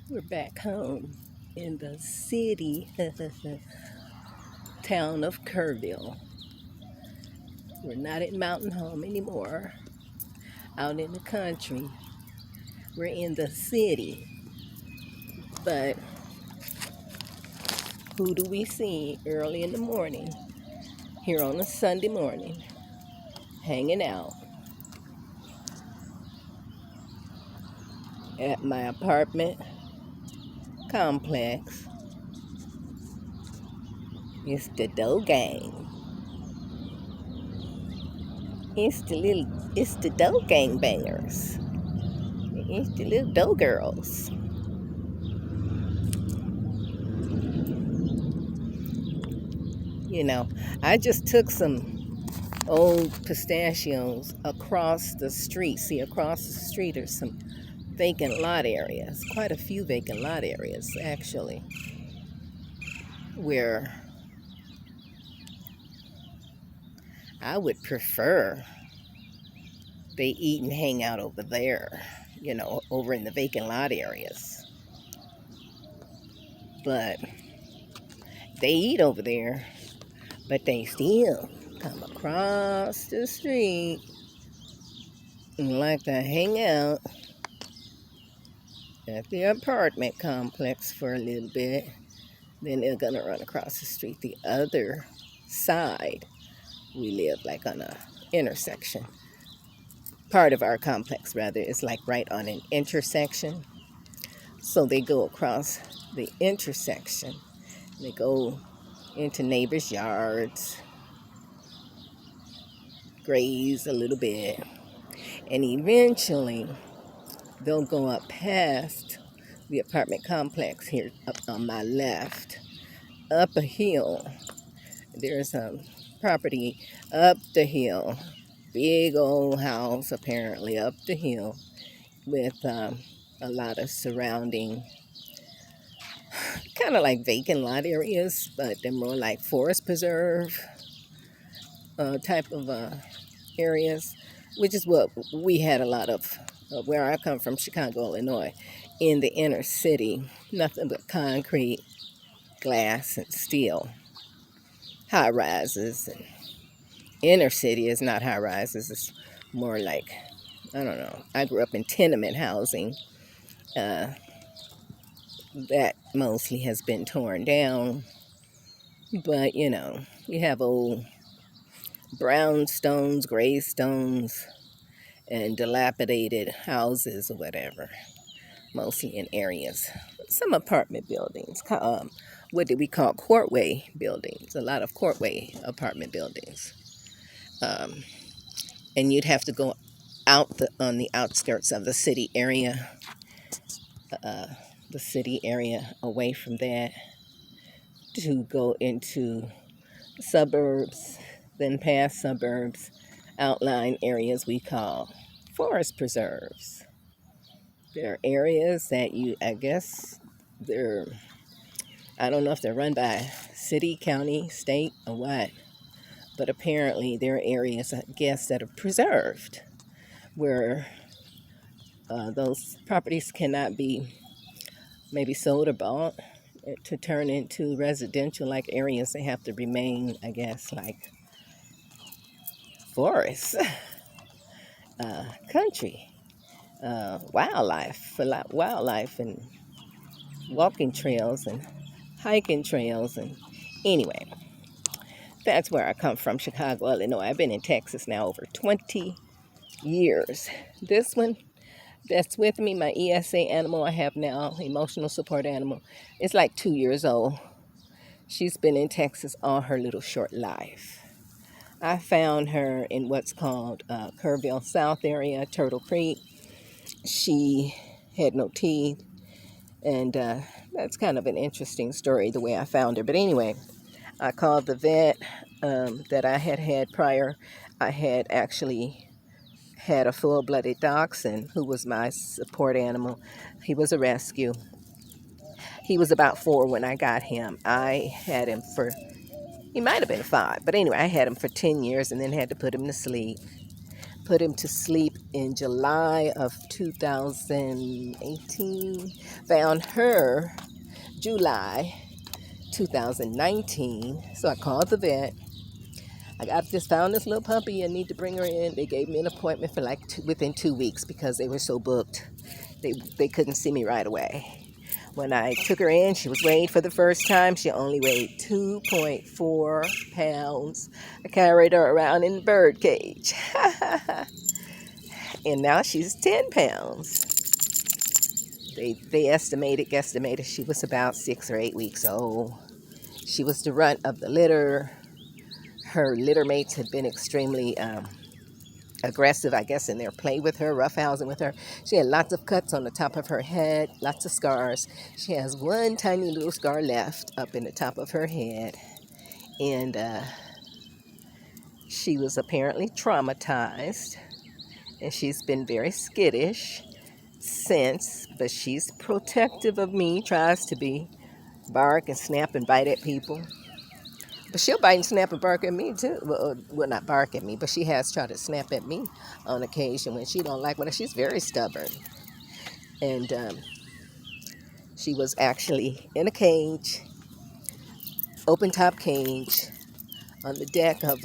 We're back home in the city town of Kerrville. We're not at Mountain Home anymore, out in the country. We're in the city. But who do we see early in the morning, here on a Sunday morning, hanging out at my apartment complex? It's the Doe Gang. It's the Doe Gangbangers. It's the little Doe Girls. You know, I just took some old pistachios across the street. See, across the street there's some vacant lot areas, quite a few vacant lot areas actually, where I would prefer they eat and hang out over there, over in the vacant lot areas. But they eat over there, but they still come across the street and like to hang out at the apartment complex for a little bit. Then they're gonna run across the street the other side. We live like on a intersection. Part of our complex, rather, is like right on an intersection. So they go across the intersection. They go into neighbors' yards, graze a little bit, and eventually they'll go up past the apartment complex here up on my left, up a hill. There's a property up the hill, big old house apparently up the hill with a lot of surrounding kind of like vacant lot areas, but they're more like forest preserve type of areas, which is what we had a lot of where I come from, Chicago, Illinois, in the inner city. Nothing but concrete, glass, and steel. High rises. And inner city is not high rises, it's more like, I don't know. I grew up in tenement housing. That mostly has been torn down. But, you have old brownstones, gray stones, and dilapidated houses or whatever, mostly in areas. Some apartment buildings, what do we call courtway buildings, a lot of courtway apartment buildings. And you'd have to go out on the outskirts of the city area, away from that, to go into suburbs, then past suburbs, outlying areas we call forest preserves. There are areas that I don't know if they're run by city, county, state, or what, but apparently there are areas, I guess, that are preserved where those properties cannot be maybe sold or bought to turn into residential like areas. They have to remain, I guess, like forests, country, wildlife and walking trails and hiking trails. And anyway, that's where I come from, Chicago, Illinois. I've been in Texas now over 20 years. This one that's with me, my ESA animal I have now, emotional support animal, is like 2 years old. She's been in Texas all her little short life. I found her in what's called Kerrville South area, Turtle Creek. She had no teeth, and that's kind of an interesting story, the way I found her. But anyway, I called the vet that I had prior. I had actually had a full-blooded dachshund who was my support animal. He was a rescue. He was about 4 when I got him. He might have been 5, but anyway, I had him for 10 years and then had to put him to sleep. put him to sleep in July of 2018. Found her July 2019. So I called the vet. Just found this little puppy. I need to bring her in. They gave me an appointment for like within 2 weeks because they were so booked. They couldn't see me right away. When I took her in, she was weighed for the first time. She only weighed 2.4 pounds. I carried her around in the bird cage. And now she's 10 pounds. They guesstimated she was about 6 or 8 weeks old. She was the runt of the litter. Her litter mates had been extremely aggressive, I guess, in their play with her, roughhousing with her. She had lots of cuts on the top of her head, lots of scars. She has one tiny little scar left up in the top of her head. And she was apparently traumatized. And she's been very skittish since, but she's protective of me, tries to be, bark and snap and bite at people. But she'll bite and snap and bark at me too. Well, not bark at me, but she has tried to snap at me on occasion when she don't like what. She's very stubborn. And she was actually in a cage, open top cage, on the deck of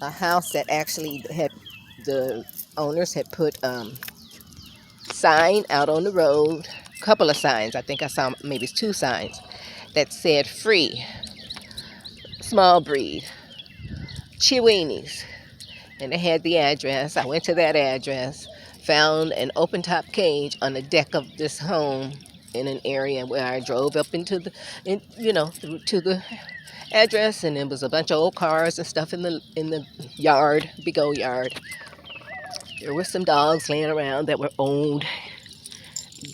a house that actually had, the owners had put sign out on the road, a couple of signs. I think I saw maybe 2 signs that said free, small breed, Chiweenies. And they had the address. I went to that address, found an open top cage on the deck of this home in an area where I drove up into the, to the address, and there was a bunch of old cars and stuff in the yard, big old yard. There were some dogs laying around that were old,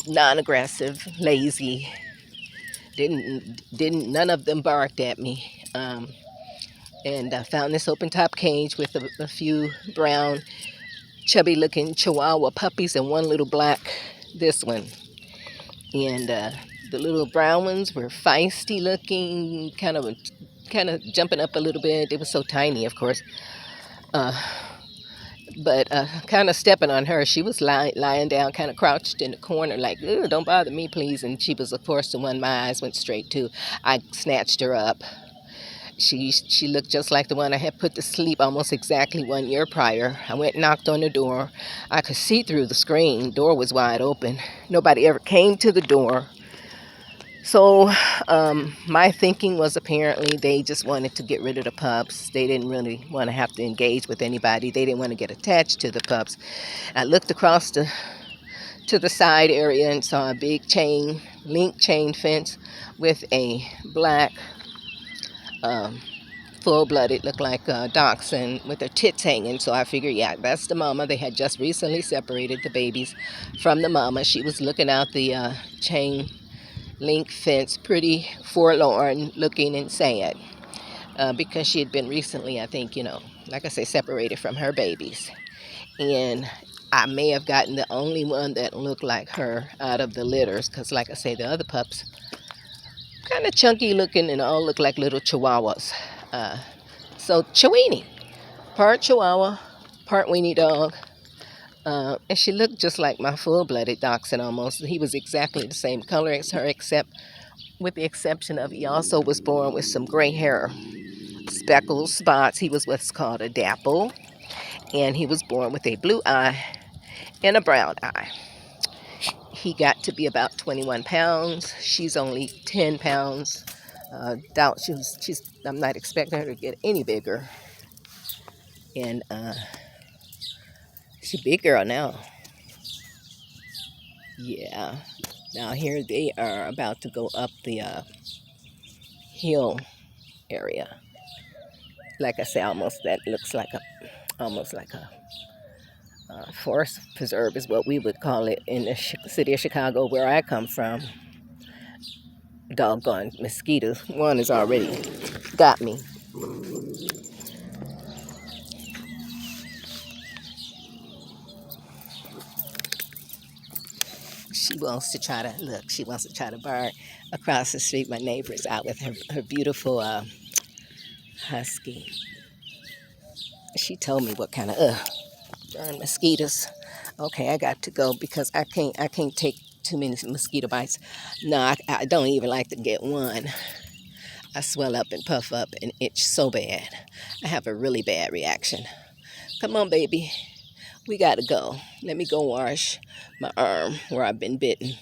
non-aggressive, lazy. None of them barked at me. And I found this open top cage with a few brown, chubby looking Chihuahua puppies and one little black, this one. And the little brown ones were feisty looking, kind of jumping up a little bit. They were so tiny, of course. But kind of stepping on her. She was lying down, kind of crouched in the corner, like, don't bother me, please. And she was, of course, the one my eyes went straight to. I snatched her up. She looked just like the one I had put to sleep almost exactly 1 year prior. I went and knocked on the door. I could see through the screen. Door was wide open. Nobody ever came to the door. So my thinking was apparently they just wanted to get rid of the pups. They didn't really want to have to engage with anybody. They didn't want to get attached to the pups. I looked across to the side area and saw a big link chain fence with a black full-blooded, looked like a dachshund with their tits hanging. So I figured, yeah, that's the mama. They had just recently separated the babies from the mama. She was looking out the chain link fence, pretty forlorn looking and sad, because she had been recently, I think, like I say, separated from her babies. And I may have gotten the only one that looked like her out of the litters, because like I say, the other pups kind of chunky looking and all look like little Chihuahuas. So Chiweenie, part Chihuahua, part weenie dog. And she looked just like my full-blooded dachshund almost. He was exactly the same color as her, except with the exception of he also was born with some gray hair, speckles, spots. He was what's called a dapple, and he was born with a blue eye and a brown eye. He got to be about 21 pounds. She's only 10 pounds. Doubt I'm not expecting her to get any bigger. And she's a big girl now. Yeah. Now here they are about to go up the hill area. Like I say, that looks like almost like a forest preserve is what we would call it in the city of Chicago, where I come from. Doggone mosquitoes. One has already got me. She wants to try to bark across the street. My neighbor's out with her beautiful husky. she told me what kind of darn mosquitoes. Okay, I got to go because I can't take too many mosquito bites. No, I don't even like to get one. I swell up and puff up and itch so bad. I have a really bad reaction. Come on, baby. We gotta go. Let me go wash my arm where I've been bitten.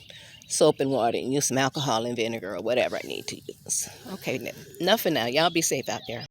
Soap and water and use some alcohol and vinegar or whatever I need to use. Okay, enough for now. Y'all be safe out there.